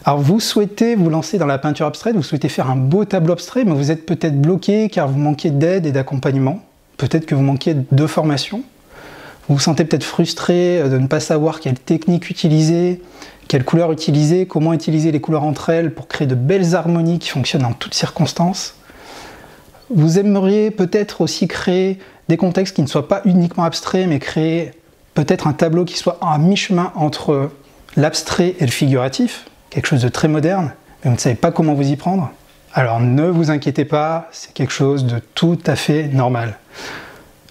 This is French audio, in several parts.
Alors vous souhaitez vous lancer dans la peinture abstraite, vous souhaitez faire un beau tableau abstrait, mais vous êtes peut-être bloqué car vous manquez d'aide et d'accompagnement. Peut-être que vous manquez de formation. Vous vous sentez peut-être frustré de ne pas savoir quelle technique utiliser, quelle couleur utiliser, comment utiliser les couleurs entre elles pour créer de belles harmonies qui fonctionnent en toutes circonstances. Vous aimeriez peut-être aussi créer des contextes qui ne soient pas uniquement abstraits, mais créer peut-être un tableau qui soit à mi-chemin entre l'abstrait et le figuratif, quelque chose de très moderne, mais vous ne savez pas comment vous y prendre. Alors ne vous inquiétez pas, c'est quelque chose de tout à fait normal.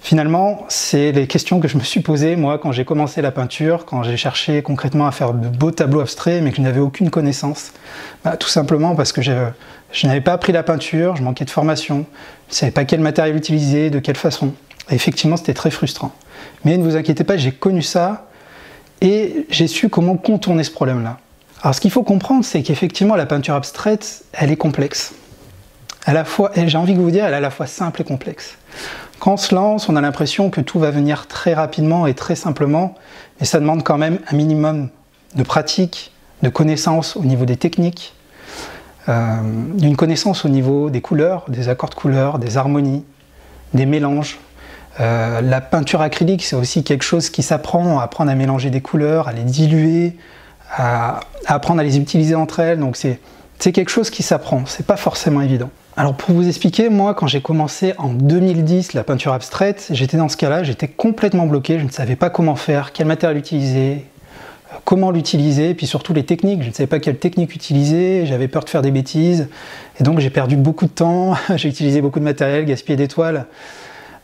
Finalement, c'est les questions que je me suis posées, moi, quand j'ai commencé la peinture, quand j'ai cherché concrètement à faire de beaux tableaux abstraits, mais que je n'avais aucune connaissance. Tout simplement parce que je n'avais pas appris la peinture, je manquais de formation, je ne savais pas quel matériel utiliser, de quelle façon. Et effectivement, c'était très frustrant. Mais ne vous inquiétez pas, j'ai connu ça, et j'ai su comment contourner ce problème-là. Alors ce qu'il faut comprendre, c'est qu'effectivement, la peinture abstraite, elle est complexe. J'ai envie de vous dire, elle est à la fois simple et complexe. Quand on se lance, on a l'impression que tout va venir très rapidement et très simplement, mais ça demande quand même un minimum de pratique, de connaissances au niveau des techniques, d'une connaissance au niveau des couleurs, des accords de couleurs, des harmonies, des mélanges. La peinture acrylique, c'est aussi quelque chose qui s'apprend, à apprendre à mélanger des couleurs, à les diluer, à apprendre à les utiliser entre elles, donc c'est quelque chose qui s'apprend, c'est pas forcément évident. Alors pour vous expliquer, moi quand j'ai commencé en 2010 la peinture abstraite, j'étais dans ce cas-là, j'étais complètement bloqué, je ne savais pas comment faire, quel matériel utiliser, comment l'utiliser, et puis surtout les techniques, je ne savais pas quelle technique utiliser, j'avais peur de faire des bêtises, et donc j'ai perdu beaucoup de temps, j'ai utilisé beaucoup de matériel, gaspillé des toiles,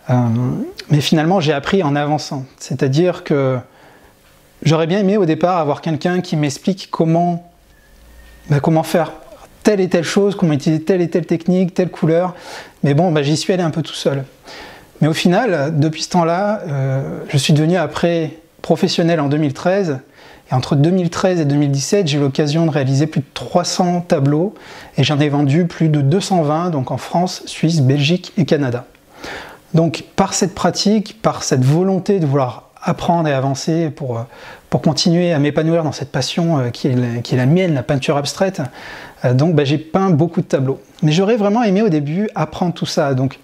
mais finalement j'ai appris en avançant, c'est-à-dire que j'aurais bien aimé au départ avoir quelqu'un qui m'explique comment faire telle et telle chose, comment utiliser telle et telle technique, telle couleur, mais bon, j'y suis allé un peu tout seul. Mais au final, depuis ce temps-là, je suis devenu après professionnel en 2013, et entre 2013 et 2017, j'ai eu l'occasion de réaliser plus de 300 tableaux, et j'en ai vendu plus de 220, donc en France, Suisse, Belgique et Canada. Donc par cette pratique, par cette volonté de vouloir apprendre et avancer pour continuer à m'épanouir dans cette passion qui est la mienne, la peinture abstraite, donc j'ai peint beaucoup de tableaux. Mais j'aurais vraiment aimé au début apprendre tout ça. Donc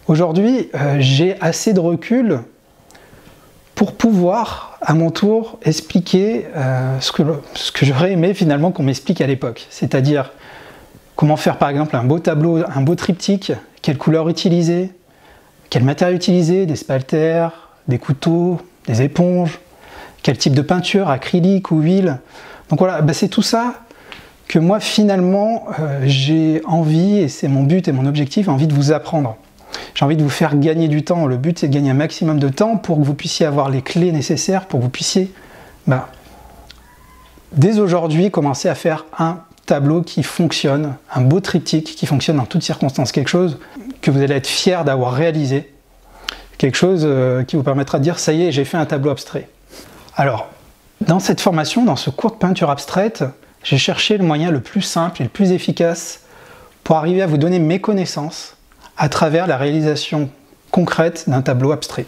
aujourd'hui, j'ai assez de recul pour pouvoir, à mon tour, expliquer ce que j'aurais aimé finalement qu'on m'explique à l'époque. C'est-à-dire comment faire par exemple un beau tableau, un beau triptyque, quelle couleur utiliser, quel matériel utiliser, des spalters, des couteaux, des éponges, quel type de peinture, acrylique ou huile. Donc voilà, c'est tout ça que moi finalement j'ai envie, et c'est mon but et mon objectif, envie de vous apprendre. J'ai envie de vous faire gagner du temps. Le but c'est de gagner un maximum de temps pour que vous puissiez avoir les clés nécessaires, pour que vous puissiez dès aujourd'hui commencer à faire un tableau qui fonctionne, un beau triptyque qui fonctionne dans toutes circonstances, quelque chose que vous allez être fier d'avoir réalisé, quelque chose qui vous permettra de dire ça y est, j'ai fait un tableau abstrait. Alors, dans cette formation, dans ce cours de peinture abstraite, j'ai cherché le moyen le plus simple et le plus efficace pour arriver à vous donner mes connaissances à travers la réalisation concrète d'un tableau abstrait.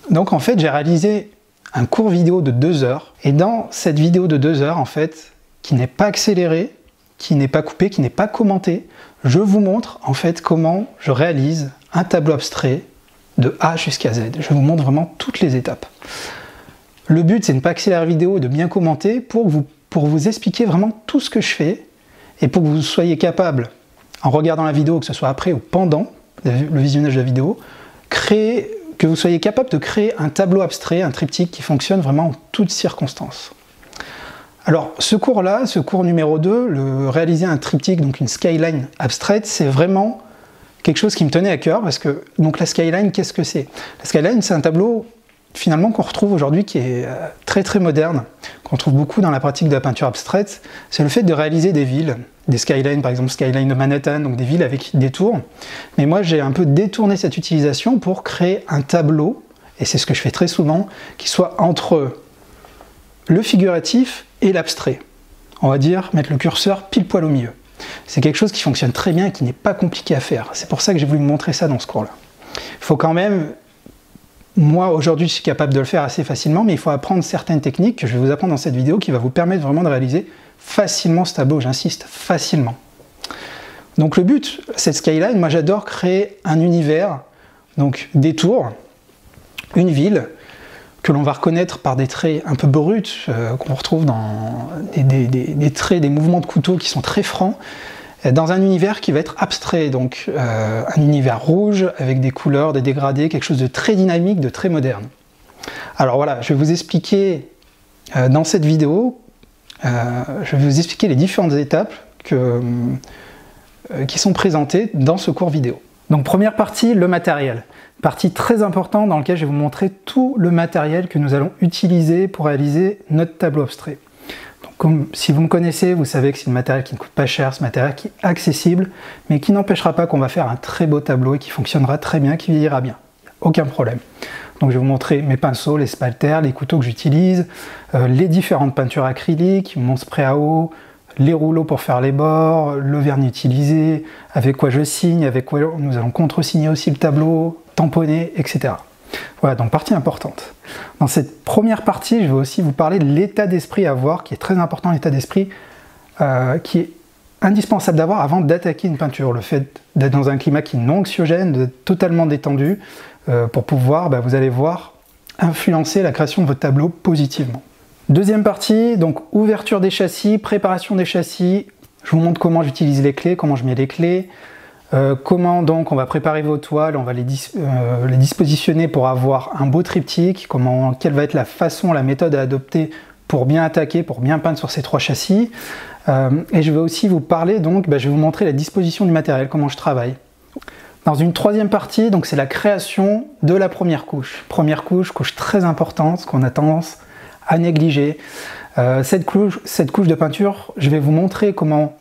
Donc en fait, j'ai réalisé un court vidéo de 2 heures, et dans cette vidéo de 2 heures, en fait, qui n'est pas accélérée, qui n'est pas coupée, qui n'est pas commentée, je vous montre en fait comment je réalise un tableau abstrait de A jusqu'à Z. Je vous montre vraiment toutes les étapes. Le but, c'est de ne pas accélérer la vidéo et de bien commenter pour vous expliquer vraiment tout ce que je fais et pour que vous soyez capable, en regardant la vidéo, que ce soit après ou pendant le visionnage de la vidéo, que vous soyez capable de créer un tableau abstrait, un triptyque qui fonctionne vraiment en toutes circonstances. Alors ce cours-là, ce cours numéro 2, réaliser un triptyque, donc une skyline abstraite, c'est vraiment quelque chose qui me tenait à cœur, parce que donc la skyline, qu'est-ce que c'est? La skyline, c'est un tableau finalement qu'on retrouve aujourd'hui qui est très très moderne, qu'on trouve beaucoup dans la pratique de la peinture abstraite. C'est le fait de réaliser des villes, des skylines, par exemple skyline de Manhattan, donc des villes avec des tours. Mais moi j'ai un peu détourné cette utilisation pour créer un tableau, et c'est ce que je fais très souvent, qui soit entre le figuratif et l'abstrait. On va dire mettre le curseur pile poil au milieu. C'est quelque chose qui fonctionne très bien et qui n'est pas compliqué à faire. C'est pour ça que j'ai voulu vous montrer ça dans ce cours-là. Il faut quand même Moi, aujourd'hui, je suis capable de le faire assez facilement, mais il faut apprendre certaines techniques que je vais vous apprendre dans cette vidéo qui va vous permettre vraiment de réaliser facilement ce tableau, j'insiste, facilement. Donc le but, cette skyline, moi j'adore créer un univers, donc des tours, une ville, que l'on va reconnaître par des traits un peu bruts, qu'on retrouve dans des traits, des mouvements de couteau qui sont très francs, dans un univers qui va être abstrait, donc un univers rouge avec des couleurs, des dégradés, quelque chose de très dynamique, de très moderne. Alors voilà, je vais vous expliquer dans cette vidéo, je vais vous expliquer les différentes étapes qui sont présentées dans ce cours vidéo. Donc première partie, le matériel. Partie très importante dans laquelle je vais vous montrer tout le matériel que nous allons utiliser pour réaliser notre tableau abstrait. Comme si vous me connaissez, vous savez que c'est un matériel qui ne coûte pas cher, ce matériel qui est accessible, mais qui n'empêchera pas qu'on va faire un très beau tableau et qui fonctionnera très bien, qui vieillira bien. Aucun problème. Donc je vais vous montrer mes pinceaux, les spalters, les couteaux que j'utilise, les différentes peintures acryliques, mon spray à eau, les rouleaux pour faire les bords, le vernis utilisé, avec quoi je signe, avec quoi nous allons contre-signer aussi le tableau, tamponner, etc. Voilà, donc partie importante. Dans cette première partie, je vais aussi vous parler de l'état d'esprit à avoir, qui est très important, l'état d'esprit qui est indispensable d'avoir avant d'attaquer une peinture. Le fait d'être dans un climat qui est non anxiogène, d'être totalement détendu, pour pouvoir, vous allez voir, influencer la création de votre tableau positivement. Deuxième partie, donc ouverture des châssis, préparation des châssis. Je vous montre comment j'utilise les clés, comment je mets les clés. Comment donc on va préparer vos toiles, on va les dispositionner pour avoir un beau triptyque, quelle va être la façon, la méthode à adopter pour bien attaquer, pour bien peindre sur ces trois châssis. Et je vais aussi vous parler, donc, je vais vous montrer la disposition du matériel, comment je travaille. Dans une troisième partie, donc c'est la création de la première couche. Première couche, couche très importante, qu'on a tendance à négliger. Cette couche de peinture, je vais vous montrer comment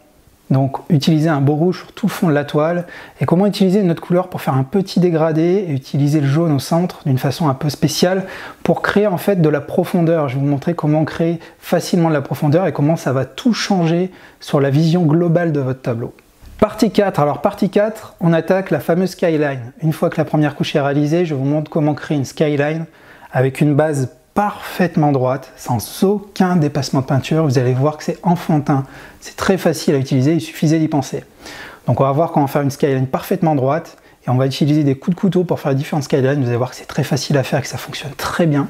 donc utiliser un beau rouge sur tout le fond de la toile et comment utiliser une autre couleur pour faire un petit dégradé et utiliser le jaune au centre d'une façon un peu spéciale pour créer en fait de la profondeur. Je vais vous montrer comment créer facilement de la profondeur et comment ça va tout changer sur la vision globale de votre tableau. Partie 4, alors partie 4, on attaque la fameuse skyline. Une fois que la première couche est réalisée, je vous montre comment créer une skyline avec une base parfaitement droite, sans aucun dépassement de peinture. Vous allez voir que c'est enfantin, c'est très facile à utiliser, il suffisait d'y penser. Donc on va voir comment faire une skyline parfaitement droite, et on va utiliser des coups de couteau pour faire différentes skylines. Vous allez voir que c'est très facile à faire et que ça fonctionne très bien.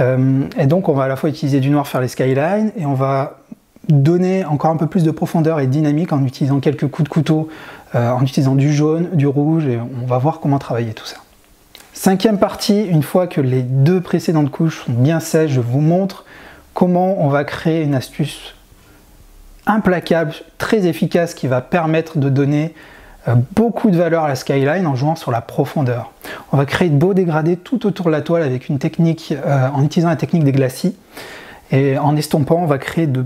Et donc on va à la fois utiliser du noir pour faire les skylines, et on va donner encore un peu plus de profondeur et de dynamique en utilisant quelques coups de couteau, en utilisant du jaune, du rouge, et on va voir comment travailler tout ça. Cinquième partie, une fois que les deux précédentes couches sont bien sèches, je vous montre comment on va créer une astuce implacable, très efficace, qui va permettre de donner beaucoup de valeur à la skyline en jouant sur la profondeur. On va créer de beaux dégradés tout autour de la toile avec une technique, en utilisant la technique des glacis. Et en estompant, on va créer de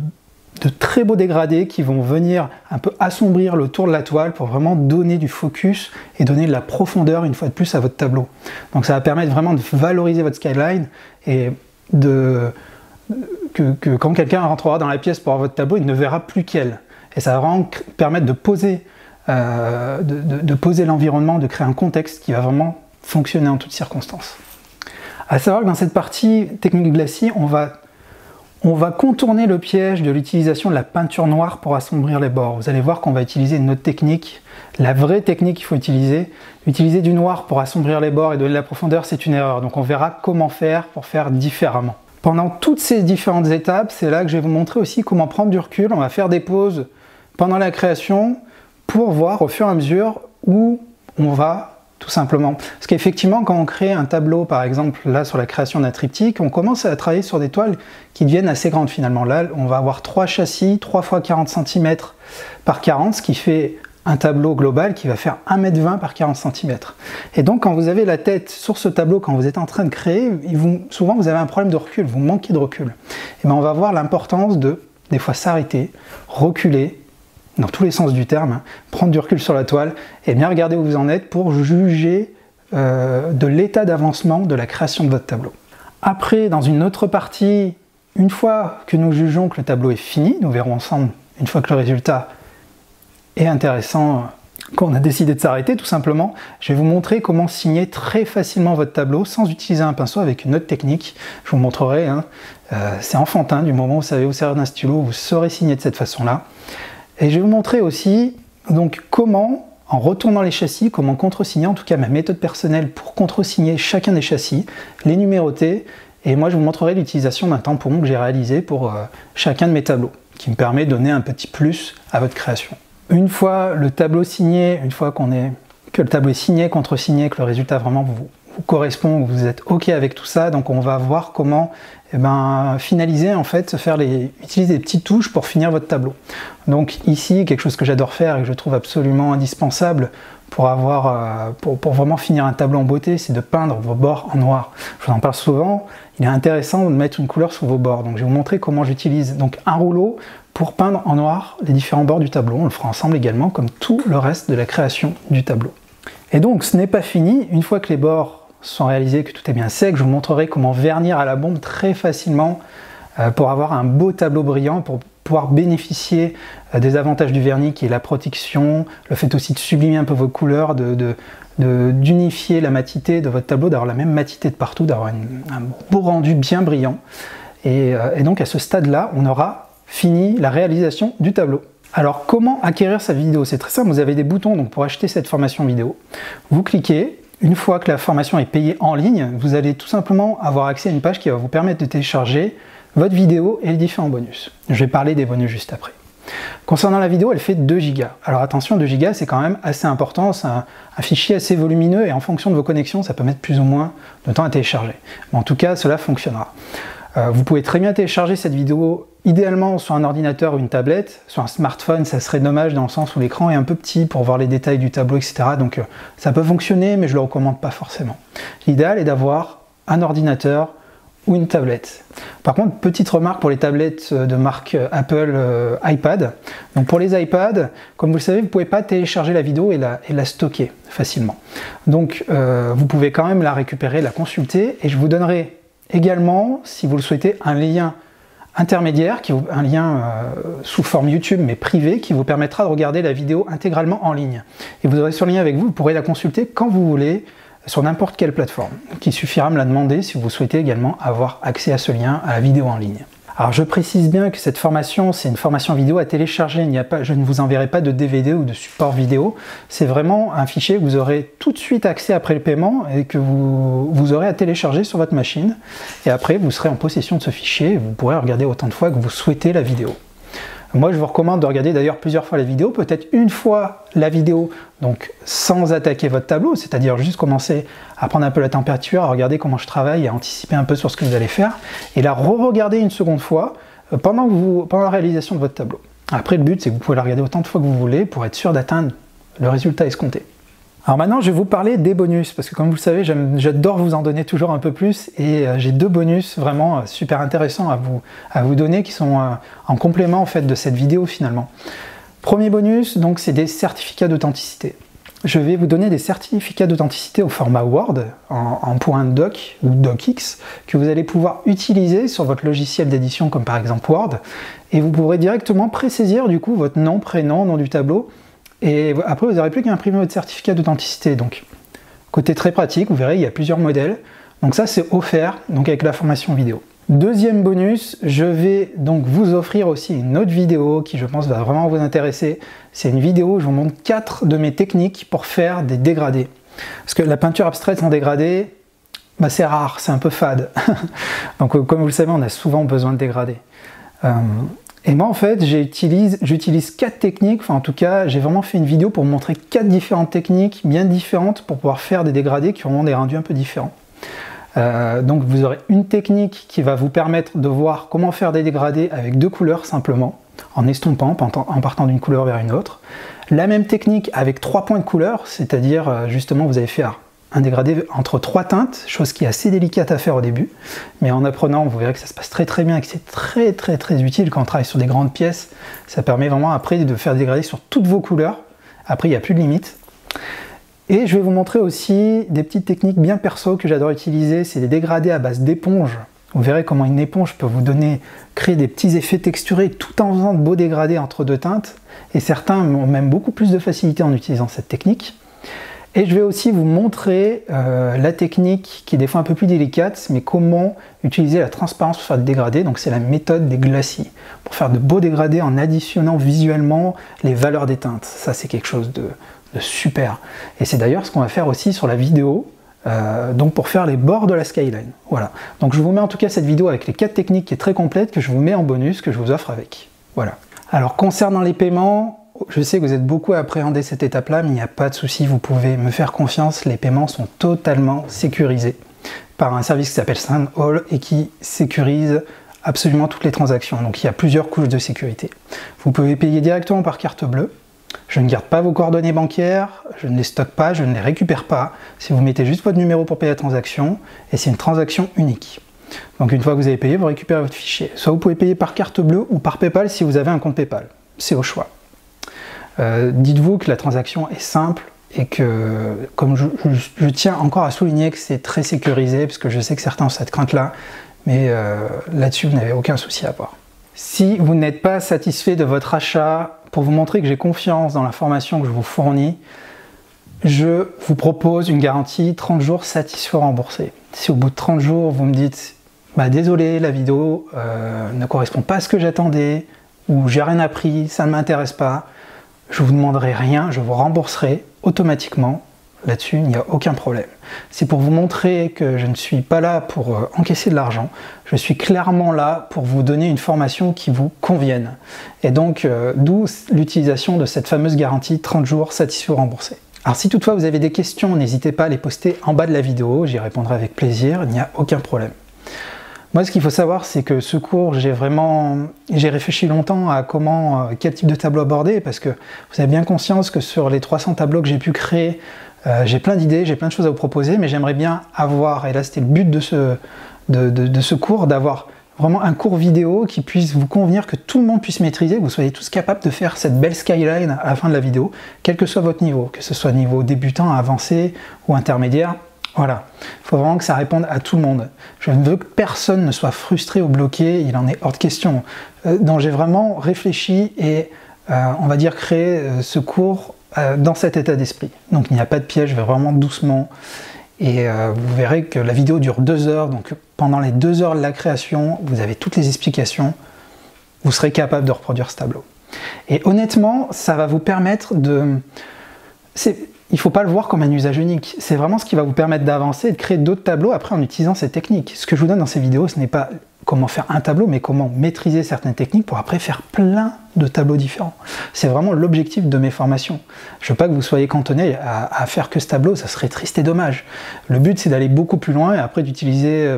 très beaux dégradés qui vont venir un peu assombrir le tour de la toile pour vraiment donner du focus et donner de la profondeur une fois de plus à votre tableau. Donc ça va permettre vraiment de valoriser votre skyline et que quand quelqu'un rentrera dans la pièce pour voir votre tableau, il ne verra plus qu'elle. Et ça va vraiment permettre de poser l'environnement, de créer un contexte qui va vraiment fonctionner en toutes circonstances. À savoir que dans cette partie technique glacis, on va contourner le piège de l'utilisation de la peinture noire pour assombrir les bords. Vous allez voir qu'on va utiliser une autre technique, la vraie technique qu'il faut utiliser. Utiliser du noir pour assombrir les bords et donner de la profondeur, c'est une erreur. Donc on verra comment faire pour faire différemment. Pendant toutes ces différentes étapes, c'est là que je vais vous montrer aussi comment prendre du recul. On va faire des pauses pendant la création pour voir au fur et à mesure où on va tout simplement. Parce qu'effectivement, quand on crée un tableau, par exemple, là, sur la création d'un triptyque, on commence à travailler sur des toiles qui deviennent assez grandes, finalement. Là, on va avoir 3 châssis, 3 x 40 cm par 40, ce qui fait un tableau global qui va faire 1,20 m par 40 cm. Et donc, quand vous avez la tête sur ce tableau, quand vous êtes en train de créer, souvent, vous avez un problème de recul, vous manquez de recul. Et bien, on va voir l'importance de, des fois, s'arrêter, reculer, dans tous les sens du terme, prendre du recul sur la toile et bien regarder où vous en êtes pour juger de l'état d'avancement de la création de votre tableau. Après, dans une autre partie, une fois que nous jugeons que le tableau est fini, nous verrons ensemble, une fois que le résultat est intéressant, qu'on a décidé de s'arrêter tout simplement, je vais vous montrer comment signer très facilement votre tableau sans utiliser un pinceau avec une autre technique. Je vous montrerai, hein. C'est enfantin du moment où vous savez vous servir d'un stylo, vous saurez signer de cette façon-là. Et je vais vous montrer aussi donc comment, en retournant les châssis, comment contresigner, en tout cas ma méthode personnelle pour contresigner chacun des châssis, les numéroter, et moi je vous montrerai l'utilisation d'un tampon que j'ai réalisé pour chacun de mes tableaux, qui me permet de donner un petit plus à votre création. Une fois le tableau signé, une fois que le tableau est signé, contresigné, que le résultat vraiment vous correspond, vous êtes OK avec tout ça, donc on va voir comment finaliser, en fait, utiliser des petites touches pour finir votre tableau. Donc ici, quelque chose que j'adore faire et que je trouve absolument indispensable pour vraiment finir un tableau en beauté, c'est de peindre vos bords en noir. Je vous en parle souvent, il est intéressant de mettre une couleur sur vos bords. Donc je vais vous montrer comment j'utilise donc un rouleau pour peindre en noir les différents bords du tableau. On le fera ensemble également, comme tout le reste de la création du tableau. Et donc ce n'est pas fini, une fois que les bords sont réalisés, que tout est bien sec, je vous montrerai comment vernir à la bombe très facilement pour avoir un beau tableau brillant, pour pouvoir bénéficier des avantages du vernis qui est la protection, le fait aussi de sublimer un peu vos couleurs, d'unifier la matité de votre tableau, d'avoir la même matité de partout, d'avoir un beau rendu bien brillant. Et donc à ce stade-là, on aura fini la réalisation du tableau. Alors comment acquérir sa vidéo? C'est très simple, vous avez des boutons donc pour acheter cette formation vidéo. Vous cliquez. Une fois que la formation est payée en ligne, vous allez tout simplement avoir accès à une page qui va vous permettre de télécharger votre vidéo et les différents bonus. Je vais parler des bonus juste après. Concernant la vidéo, elle fait 2 Go. Alors attention, 2 Go c'est quand même assez important, c'est un fichier assez volumineux et en fonction de vos connexions, ça peut mettre plus ou moins de temps à télécharger. Mais en tout cas, cela fonctionnera. Vous pouvez très bien télécharger cette vidéo idéalement sur un ordinateur ou une tablette. Sur un smartphone, ça serait dommage dans le sens où l'écran est un peu petit pour voir les détails du tableau, etc. Donc ça peut fonctionner, mais je ne le recommande pas forcément. L'idéal est d'avoir un ordinateur ou une tablette. Par contre, petite remarque pour les tablettes de marque Apple iPad. Donc pour les iPads, comme vous le savez, vous ne pouvez pas télécharger la vidéo et la stocker facilement. Donc vous pouvez quand même la récupérer, la consulter, et je vous donnerai également, si vous le souhaitez, un lien intermédiaire, un lien sous forme YouTube mais privé, qui vous permettra de regarder la vidéo intégralement en ligne. Et vous aurez ce lien avec vous, vous pourrez la consulter quand vous voulez, sur n'importe quelle plateforme. Donc il suffira de me la demander si vous souhaitez également avoir accès à ce lien, à la vidéo en ligne. Alors je précise bien que cette formation, c'est une formation vidéo à télécharger, je ne vous enverrai pas de DVD ou de support vidéo, c'est vraiment un fichier que vous aurez tout de suite accès après le paiement et que vous aurez à télécharger sur votre machine. Et après, vous serez en possession de ce fichier et vous pourrez regarder autant de fois que vous souhaitez la vidéo. Moi, je vous recommande de regarder d'ailleurs plusieurs fois la vidéo, peut-être une fois la vidéo, donc sans attaquer votre tableau, c'est-à-dire juste commencer à prendre un peu la température, à regarder comment je travaille, à anticiper un peu sur ce que vous allez faire, et la re-regarder une seconde fois pendant la réalisation de votre tableau. Après, le but, c'est que vous pouvez la regarder autant de fois que vous voulez pour être sûr d'atteindre le résultat escompté. Alors maintenant, je vais vous parler des bonus, parce que comme vous le savez, j'adore vous en donner toujours un peu plus, et j'ai 2 bonus vraiment super intéressants à vous donner, qui sont en complément en fait de cette vidéo finalement. Premier bonus, donc c'est des certificats d'authenticité. Je vais vous donner des certificats d'authenticité au format Word, en .doc ou docx, que vous allez pouvoir utiliser sur votre logiciel d'édition comme par exemple Word, et vous pourrez directement présaisir du coup votre nom, prénom, nom du tableau, et après vous n'aurez plus qu'à imprimer votre certificat d'authenticité. Donc côté très pratique, vous verrez il y a plusieurs modèles, donc ça c'est offert donc avec la formation vidéo. Deuxième bonus, je vais donc vous offrir aussi une autre vidéo qui je pense va vraiment vous intéresser. C'est une vidéo où je vous montre 4 de mes techniques pour faire des dégradés. Parce que la peinture abstraite en dégradé, bah c'est rare, c'est un peu fade. Donc comme vous le savez, on a souvent besoin de dégradés. Et moi en fait, j'utilise 4 techniques, enfin en tout cas, j'ai vraiment fait une vidéo pour vous montrer 4 différentes techniques bien différentes pour pouvoir faire des dégradés qui auront des rendus un peu différents. Donc vous aurez une technique qui va vous permettre de voir comment faire des dégradés avec 2 couleurs simplement, en estompant, en partant d'une couleur vers une autre. La même technique avec 3 points de couleur, c'est-à-dire justement vous allez faire un dégradé entre 3 teintes, chose qui est assez délicate à faire au début, mais en apprenant vous verrez que ça se passe très très bien et que c'est très utile quand on travaille sur des grandes pièces. Ça permet vraiment après de faire des dégradés sur toutes vos couleurs, après il n'y a plus de limite. Et je vais vous montrer aussi des petites techniques bien perso que j'adore utiliser, c'est des dégradés à base d'éponge Vous verrez comment une éponge peut vous créer des petits effets texturés tout en faisant de beaux dégradés entre deux teintes. Et certains ont même beaucoup plus de facilité en utilisant cette technique. Et je vais aussi vous montrer la technique qui est des fois un peu plus délicate, mais comment utiliser la transparence pour faire des dégradés. Donc c'est la méthode des glacis, pour faire de beaux dégradés en additionnant visuellement les valeurs des teintes. Ça c'est quelque chose de super. Et c'est d'ailleurs ce qu'on va faire aussi sur la vidéo, donc pour faire les bords de la skyline. Voilà. Donc je vous mets en tout cas cette vidéo avec les 4 techniques qui est très complète, que je vous mets en bonus, que je vous offre avec. Voilà. Alors concernant les paiements, je sais que vous êtes beaucoup à appréhender cette étape-là, mais il n'y a pas de souci, vous pouvez me faire confiance, les paiements sont totalement sécurisés par un service qui s'appelle SendAll et qui sécurise absolument toutes les transactions. Donc il y a plusieurs couches de sécurité. Vous pouvez payer directement par carte bleue. Je ne garde pas vos coordonnées bancaires, je ne les stocke pas, je ne les récupère pas. Si vous mettez juste votre numéro pour payer la transaction, et c'est une transaction unique. Donc une fois que vous avez payé, vous récupérez votre fichier. Soit vous pouvez payer par carte bleue ou par PayPal si vous avez un compte PayPal. C'est au choix. Dites-vous que la transaction est simple et que, comme je tiens encore à souligner que c'est très sécurisé, parce que je sais que certains ont cette crainte-là, mais là-dessus, vous n'avez aucun souci à avoir. Si vous n'êtes pas satisfait de votre achat, pour vous montrer que j'ai confiance dans la formation que je vous fournis, je vous propose une garantie 30 jours satisfait remboursé. Si au bout de 30 jours, vous me dites bah, « désolé, la vidéo ne correspond pas à ce que j'attendais » ou « j'ai rien appris, ça ne m'intéresse pas », je ne vous demanderai rien, je vous rembourserai automatiquement. Là-dessus, il n'y a aucun problème. C'est pour vous montrer que je ne suis pas là pour encaisser de l'argent. Je suis clairement là pour vous donner une formation qui vous convienne. Et donc, d'où l'utilisation de cette fameuse garantie 30 jours satisfait ou remboursé. Alors si toutefois vous avez des questions, n'hésitez pas à les poster en bas de la vidéo, j'y répondrai avec plaisir, il n'y a aucun problème. Moi, ce qu'il faut savoir, c'est que ce cours, j'ai réfléchi longtemps à quel type de tableau aborder, parce que vous avez bien conscience que sur les 300 tableaux que j'ai pu créer, j'ai plein d'idées, j'ai plein de choses à vous proposer, mais j'aimerais bien avoir, et là c'était le but de ce cours, d'avoir vraiment un cours vidéo qui puisse vous convenir, que tout le monde puisse maîtriser, que vous soyez tous capables de faire cette belle skyline à la fin de la vidéo, quel que soit votre niveau, que ce soit niveau débutant, avancé ou intermédiaire. Voilà, il faut vraiment que ça réponde à tout le monde. Je ne veux que personne ne soit frustré ou bloqué, il en est hors de question. Donc j'ai vraiment réfléchi et on va dire créé ce cours dans cet état d'esprit. Donc il n'y a pas de piège, je vais vraiment doucement. Et vous verrez que la vidéo dure 2 heures, donc pendant les 2 heures de la création, vous avez toutes les explications, vous serez capable de reproduire ce tableau. Et honnêtement, ça va vous permettre de... Il ne faut pas le voir comme un usage unique, c'est vraiment ce qui va vous permettre d'avancer et de créer d'autres tableaux après en utilisant ces techniques. Ce que je vous donne dans ces vidéos, ce n'est pas comment faire un tableau, mais comment maîtriser certaines techniques pour après faire plein de tableaux différents. C'est vraiment l'objectif de mes formations. Je ne veux pas que vous soyez cantonné à faire que ce tableau, ça serait triste et dommage. Le but, c'est d'aller beaucoup plus loin et après d'utiliser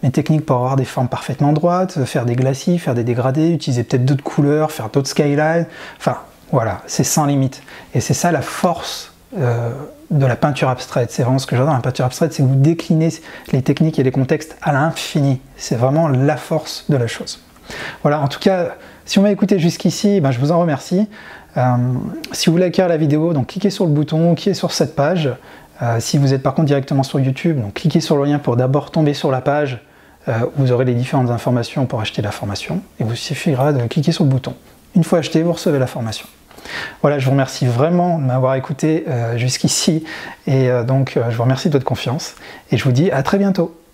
mes techniques pour avoir des formes parfaitement droites, faire des glacis, faire des dégradés, utiliser peut-être d'autres couleurs, faire d'autres skylines. Enfin, voilà, c'est sans limite. Et c'est ça la force de la peinture abstraite. C'est vraiment ce que j'adore dans la peinture abstraite, c'est que vous déclinez les techniques et les contextes à l'infini. C'est vraiment la force de la chose. Voilà, en tout cas, si vous m'avez écouté jusqu'ici, je vous en remercie. Si vous voulez acquérir la vidéo, donc cliquez sur le bouton qui est sur cette page. Si vous êtes par contre directement sur YouTube, donc cliquez sur le lien pour d'abord tomber sur la page où vous aurez les différentes informations pour acheter la formation. Et il vous suffira de cliquer sur le bouton. Une fois acheté, vous recevez la formation. Voilà, je vous remercie vraiment de m'avoir écouté jusqu'ici et donc je vous remercie de votre confiance et je vous dis à très bientôt.